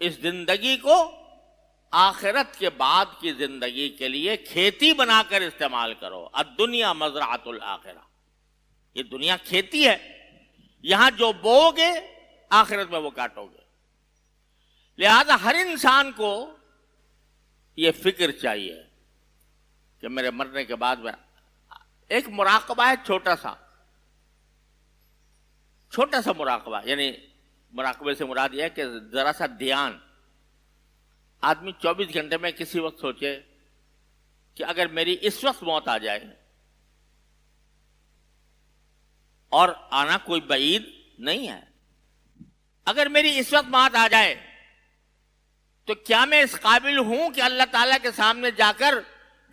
اس زندگی کو آخرت کے بعد کی زندگی کے لیے کھیتی بنا کر استعمال کرو. الدنیا مزرعۃ الآخرہ، یہ دنیا کھیتی ہے، یہاں جو بو گے آخرت میں وہ کاٹو گے. لہذا ہر انسان کو یہ فکر چاہیے کہ میرے مرنے کے بعد میں ایک مراقبہ ہے، چھوٹا سا مراقبہ. یعنی مراقبے سے مراد یہ ہے کہ ذرا سا دھیان. آدمی 24 گھنٹے میں کسی وقت سوچے کہ اگر میری اس وقت موت آ جائے، اور آنا کوئی بعید نہیں ہے، اگر میری اس وقت موت آ جائے تو کیا میں اس قابل ہوں کہ اللہ تعالیٰ کے سامنے جا کر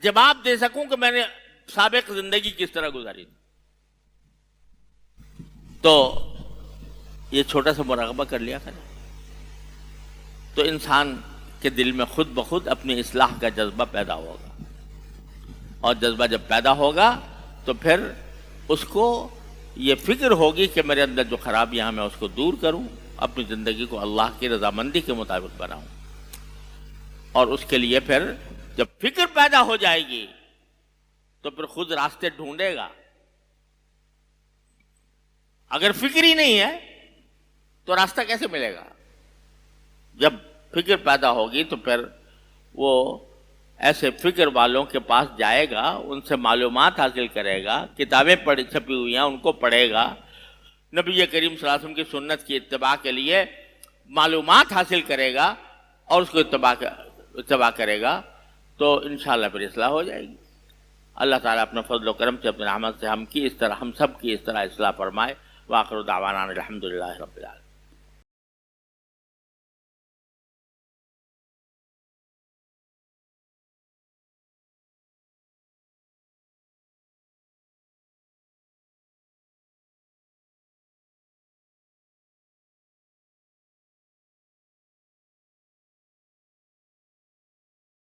جواب دے سکوں کہ میں نے سابق زندگی کس طرح گزاری تھی؟ تو یہ چھوٹا سا مراقبہ کر لیا کرے تو انسان کے دل میں خود بخود اپنی اصلاح کا جذبہ پیدا ہوگا. اور جذبہ جب پیدا ہوگا تو پھر اس کو یہ فکر ہوگی کہ میرے اندر جو خرابیاں ہیں میں اس کو دور کروں، اپنی زندگی کو اللہ کی رضامندی کے مطابق بناؤں. اور اس کے لیے پھر جب فکر پیدا ہو جائے گی تو پھر خود راستے ڈھونڈے گا. اگر فکر ہی نہیں ہے تو راستہ کیسے ملے گا؟ جب فکر پیدا ہوگی تو پھر وہ ایسے فکر والوں کے پاس جائے گا، ان سے معلومات حاصل کرے گا، کتابیں چھپی ہوئی ہیں ان کو پڑھے گا، نبی کریم صلی اللہ علیہ وسلم کی سنت کی اتباع کے لیے معلومات حاصل کرے گا اور اس کو اتباع کرے گا تو انشاءاللہ پھر اصلاح ہو جائے گی. اللہ تعالیٰ اپنے فضل و کرم سے، اپنے رحمت سے ہم سب کی اس طرح اصلاح فرمائے. وآخر دعوانا الحمدللہ رب العالمین.